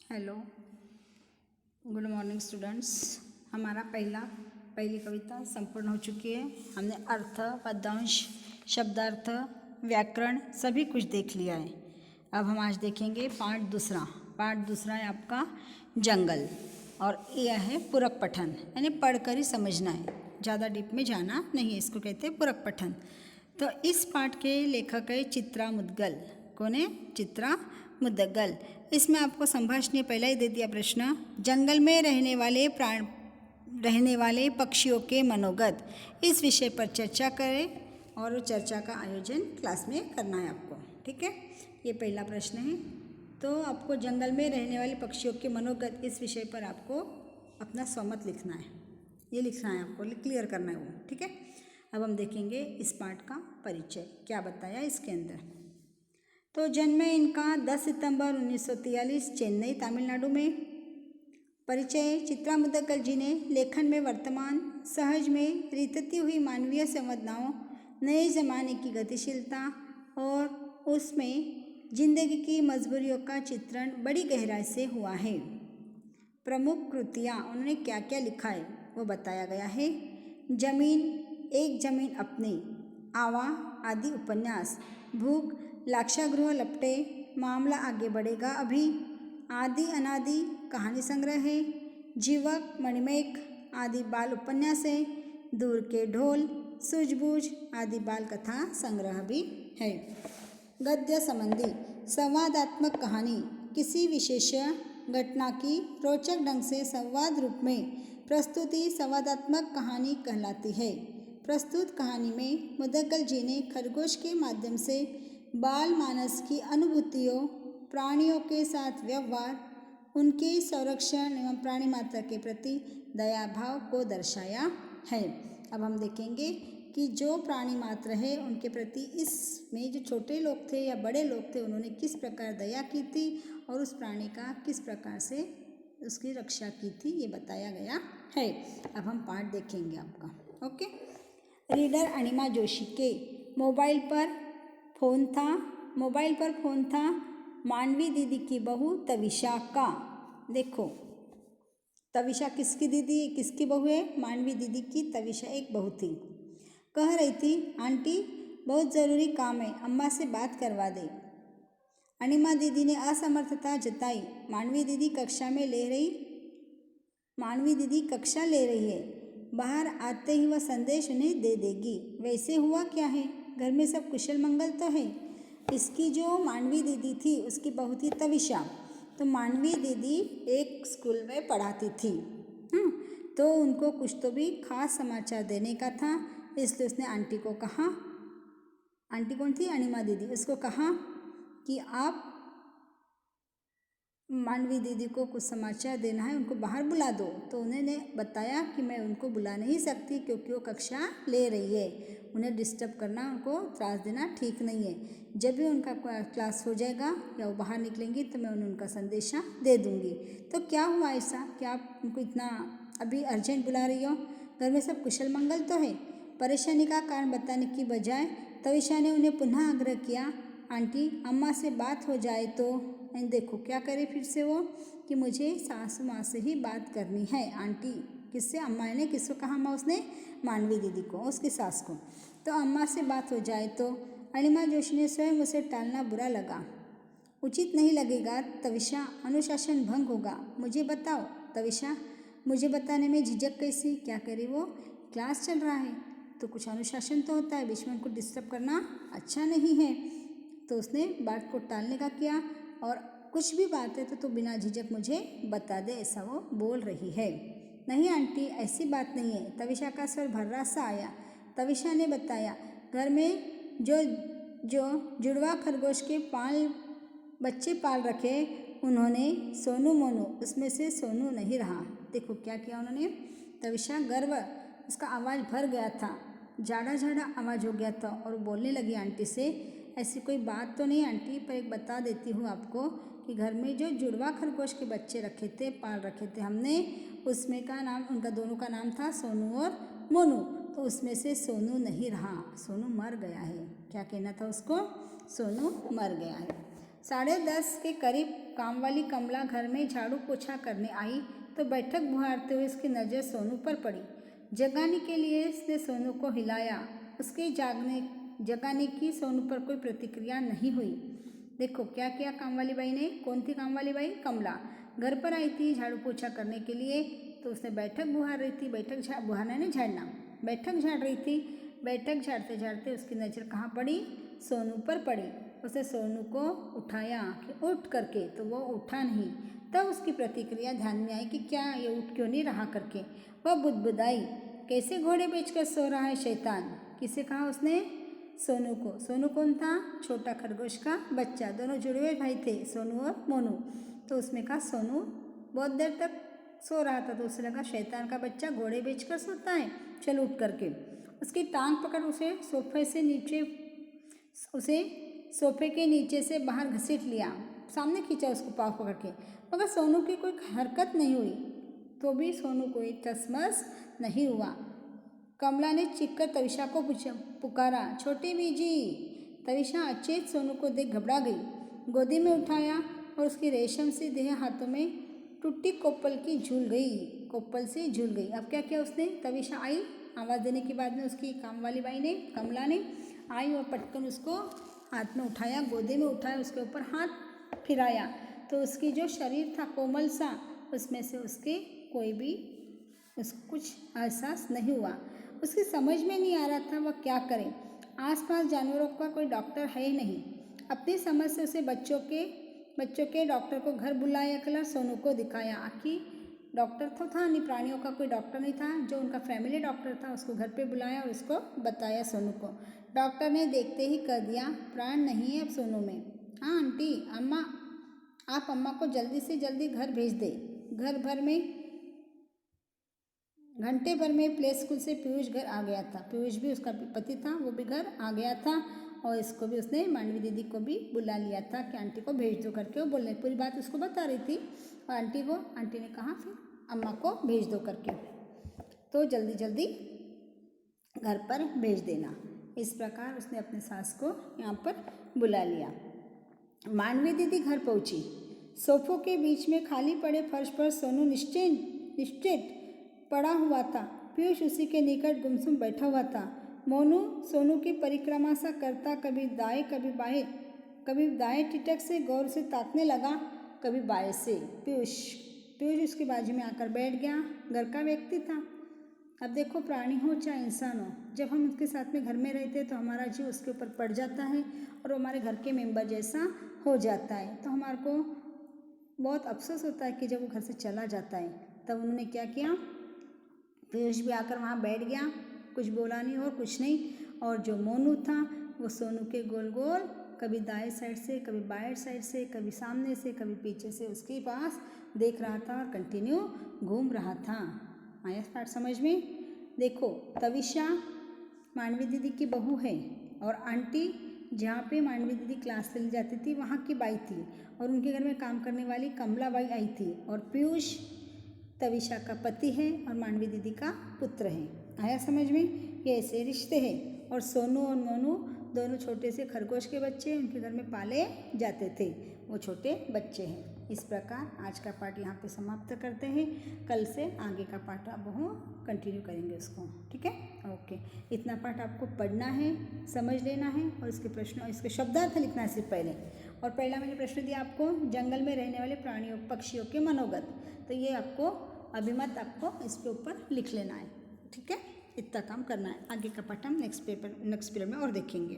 Hello, good morning students. हमारा पहली कविता संपूर्ण हो चुकी है। हमने अर्थ, पद्यांश, शब्दार्थ, व्याकरण सभी कुछ देख लिया है। अब हम आज देखेंगे पार्ट दूसरा है आपका जंगल, और यह है पूरक पठन, यानी पढ़कर ही समझना है, ज़्यादा डीप में जाना नहीं है। इसको कहते हैं पूरक पठन। तो इस पाठ के लेखक है चित्रा मुद्गल। कौन है? चित्रा मुद्गल। इसमें आपको संभाषण पहला ही दे दिया प्रश्न, जंगल में रहने वाले पक्षियों के मनोगत, इस विषय पर चर्चा करें और चर्चा का आयोजन क्लास में करना है आपको। ठीक है, ये पहला प्रश्न है। तो आपको जंगल में रहने वाले पक्षियों के मनोगत इस विषय पर आपको अपना स्वमत लिखना है, ये लिखना है आपको, क्लियर करना है वो। ठीक है, अब हम देखेंगे इस पाठ का परिचय क्या बताया इसके अंदर। तो जन्म है इनका 10 सितंबर 1943 चेन्नई तमिलनाडु में। परिचय, चित्रा मुद्गल जी ने लेखन में वर्तमान सहज में रीतती हुई मानवीय संवेदनाओं, नए जमाने की गतिशीलता और उसमें जिंदगी की मजबूरियों का चित्रण बड़ी गहराई से हुआ है। प्रमुख कृतियाँ उन्होंने क्या क्या लिखा है वो बताया गया है। जमीन, एक जमीन अपनी, आवा आदि उपन्यास, भूख, लाक्षागृह लपटे, मामला आगे बढ़ेगा अभी, आदि अनादि कहानी संग्रह है, जीवक, मणिमेघ आदि बाल उपन्यास है, दूर के ढोल, सूझबूझ आदि बाल कथा संग्रह भी है। गद्य संबंधी संवादात्मक कहानी, किसी विशेष घटना की रोचक ढंग से संवाद रूप में प्रस्तुति संवादात्मक कहानी कहलाती है। प्रस्तुत कहानी में मुद्गल जी ने खरगोश के माध्यम से बाल मानस की अनुभूतियों, प्राणियों के साथ व्यवहार, उनके संरक्षण एवं प्राणी मात्रा के प्रति दया भाव को दर्शाया है। अब हम देखेंगे कि जो प्राणी मात्र है उनके प्रति इसमें जो छोटे लोग थे या बड़े लोग थे, उन्होंने किस प्रकार दया की थी और उस प्राणी का किस प्रकार से उसकी रक्षा की थी, ये बताया गया है। अब हम पाठ देखेंगे आपका। ओके, रीडर अनिमा जोशी के मोबाइल पर फोन था मानवी दीदी की बहू तविशा का। देखो, तविशा किसकी दीदी, किसकी बहू है? मानवी दीदी की तविशा एक बहू थी। कह रही थी, आंटी बहुत ज़रूरी काम है, अम्मा से बात करवा दे। अनिमा दीदी ने असमर्थता जताई। मानवी दीदी कक्षा ले रही है, बाहर आते ही वह संदेश उन्हें दे देगी। वैसे हुआ क्या है, घर में सब कुशल मंगल तो है? इसकी जो मानवी दीदी थी उसकी बहू थी तविशा। तो मानवी दीदी एक स्कूल में पढ़ाती थी, तो उनको कुछ तो भी खास समाचार देने का था, इसलिए उसने आंटी को कहा, आंटी कौन थी? अनिमा दीदी। उसको कहा कि आप मानवी दीदी को कुछ समाचार देना है, उनको बाहर बुला दो। तो उन्होंने बताया कि मैं उनको बुला नहीं सकती क्योंकि वो कक्षा ले रही है, उन्हें डिस्टर्ब करना, उनको त्रास देना ठीक नहीं है। जब भी उनका क्लास हो जाएगा या वो बाहर निकलेंगी तो मैं उन्हें उनका संदेशा दे दूँगी। तो क्या हुआ ऐसा कि आप उनको इतना अभी अर्जेंट बुला रही हो? घर में सब कुशल मंगल तो है? परेशानी का कारण बताने की बजाय तविशा ने उन्हें पुनः आग्रह किया, आंटी अम्मा से बात हो जाए तो। देखो क्या करे फिर से वो, कि मुझे सासू माँ से ही बात करनी है। आंटी किससे? अम्मा ने किसको कहा? अम्मा उसने मानवी दीदी को, उसकी सास को। तो अम्मा से बात हो जाए तो। अनिमा जोशी ने स्वयं उसे टालना बुरा लगा। उचित नहीं लगेगा तविशा, अनुशासन भंग होगा। मुझे बताओ तविशा, मुझे बताने में झिझक कैसी? क्या करे वो, क्लास चल रहा है तो कुछ अनुशासन तो होता है, बीच में उनको डिस्टर्ब करना अच्छा नहीं है। तो उसने बात को टालने का किया, और कुछ भी बात है तो बिना झिझक मुझे बता दे, ऐसा वो बोल रही है। नहीं आंटी ऐसी बात नहीं है, तविशा का स्वर भर्रा सा आया। तविशा ने बताया, घर में जो जुड़वा खरगोश के बच्चे पाल रखे, उन्होंने सोनू मोनू, उसमें से सोनू नहीं रहा। देखो क्या किया उन्होंने, तविशा गर्व, उसका आवाज़ भर गया था, जाड़ा आवाज़ हो गया था, और बोलने लगी आंटी से, ऐसी कोई बात तो नहीं आंटी, पर एक बता देती हूँ आपको कि घर में जो जुड़वा खरगोश के बच्चे पाल रखे थे हमने, उसमें का नाम, उनका दोनों का नाम था सोनू और मोनू। तो उसमें से सोनू नहीं रहा, सोनू मर गया है। क्या कहना था उसको? सोनू मर गया है। 10:30 के करीब काम वाली कमला घर में झाड़ू पोछा करने आई तो बैठक बुहारते हुए उसकी नज़र सोनू पर पड़ी। जगाने के लिए उसने सोनू को हिलाया। उसके जगाने की सोनू पर कोई प्रतिक्रिया नहीं हुई। देखो क्या किया काम वाली बाई ने। कौन थी काम वाली बाई? कमला घर पर आई थी झाड़ू पोछा करने के लिए, तो उसने बैठक बुहार रही थी। बुहारना नहीं, झाड़ना। बैठक झाड़ रही थी। बैठक झाड़ते झाड़ते उसकी नज़र कहाँ पड़ी? सोनू पर पड़ी। उसने सोनू को उठाया कि उठ करके, तो वो उठा नहीं। तब उसकी प्रतिक्रिया ध्यान में आई कि क्या ये उठ क्यों नहीं रहा करके। वह बुदबुदाई, कैसे घोड़े बेचकर सो रहा है शैतान। किसे कहा उसने? सोनू को। सोनू कौन था? छोटा खरगोश का बच्चा। दोनों जुड़े हुए भाई थे, सोनू और मोनू। तो उसमें कहा सोनू बहुत देर तक सो रहा था, तो उसे लगा शैतान का बच्चा घोड़े बेचकर सोता है, चल उठ करके। उसकी टांग पकड़ उसे सोफे के नीचे से बाहर घसीट लिया, सामने खींचा उसको पाँव पकड़ के। मगर सोनू की कोई हरकत नहीं हुई, तो भी सोनू कोई टसमस नहीं हुआ। कमला ने चीखकर तविशा को पुकारा, छोटी बीजी। तविशा अचेत सोनू को देख घबरा गई, गोदी में उठाया और उसकी रेशम सी देह हाथों में टूटी कोपल से झूल गई। अब क्या किया उसने? तविशा आई, आवाज़ देने के बाद में उसकी काम वाली बाई ने, कमला ने आई और पटकन उसको हाथ में उठाया, गोदी में उठाया, उसके ऊपर हाथ फिराया, तो उसकी जो शरीर था कोमल सा, उसमें से उसके कोई भी कुछ एहसास नहीं हुआ। उसकी समझ में नहीं आ रहा था वह क्या करे। आसपास जानवरों का कोई डॉक्टर है ही नहीं। अपनी समझ से उसे बच्चों के डॉक्टर को घर बुलाया कर सोनू को दिखाया। आखिर डॉक्टर तो था नहीं, प्राणियों का कोई डॉक्टर नहीं था। जो उनका फैमिली डॉक्टर था उसको घर पे बुलाया और उसको बताया सोनू को। डॉक्टर ने देखते ही कह दिया, प्राण नहीं है अब सोनू में। हाँ आंटी, आप अम्मा को जल्दी से जल्दी घर भेज दे। घंटे भर में प्ले स्कूल से पीयूष घर आ गया था। पीयूष भी उसका पति था, वो भी घर आ गया था और इसको भी उसने मांडवी दीदी को भी बुला लिया था कि आंटी को भेज दो करके। वो बोलने पूरी बात उसको बता रही थी और आंटी ने कहा फिर अम्मा को भेज दो करके, तो जल्दी जल्दी घर पर भेज देना। इस प्रकार उसने अपने सास को यहाँ पर बुला लिया। मांडवी दीदी घर पहुँची। सोफों के बीच में खाली पड़े फर्श पर सोनू निश्चित पड़ा हुआ था। पीयूष उसी के निकट गुमसुम बैठा हुआ था। मोनू सोनू की परिक्रमा सा करता कभी दाएं कभी दाएं टिटक से गौर से ताकने लगा, कभी बाएं से। पीयूष उसके बाजू में आकर बैठ गया। घर का व्यक्ति था। अब देखो, प्राणी हो चाहे इंसान हो, जब हम उसके साथ में घर में रहते हैं तो हमारा जीव उसके ऊपर पड़ जाता है और वो हमारे घर के मेंबर जैसा हो जाता है। तो हमारे को बहुत अफसोस होता है कि जब वो घर से चला जाता है। तब उन्होंने क्या किया, पीयूष भी आकर वहाँ बैठ गया, कुछ बोला नहीं और कुछ नहीं। और जो मोनू था वो सोनू के गोल गोल कभी दाएं साइड से, कभी बाएं साइड से, कभी सामने से, कभी पीछे से उसके पास देख रहा था और कंटिन्यू घूम रहा था। आया पाठ समझ में? देखो, तविशा मांडवी दीदी की बहू है और आंटी जहाँ पे मांडवी दीदी क्लास ले जाती थी वहाँ की बाई थी और उनके घर में काम करने वाली कमला बाई आई थी। और पीयूष तविशा का पति है और मांडवी दीदी का पुत्र है। आया समझ में? ये ऐसे रिश्ते हैं। और सोनू और मोनू दोनों छोटे से खरगोश के बच्चे उनके घर में पाले जाते थे, वो छोटे बच्चे हैं। इस प्रकार आज का पाठ यहाँ पे समाप्त करते हैं। कल से आगे का पाठ अब वो कंटिन्यू करेंगे उसको, ठीक है? ओके, इतना पाठ आपको पढ़ना है, समझ लेना है और इसके प्रश्न, इसके शब्दार्थ लिखना है सिर्फ पहले। और पहला मैंने प्रश्न दिया आपको, जंगल में रहने वाले प्राणियों पक्षियों के मनोगत, तो ये आपको अभिमत आपको इसके ऊपर लिख लेना है, ठीक है? इतना काम करना है। आगे का पाठ हम नेक्स्ट पीरियड में और देखेंगे।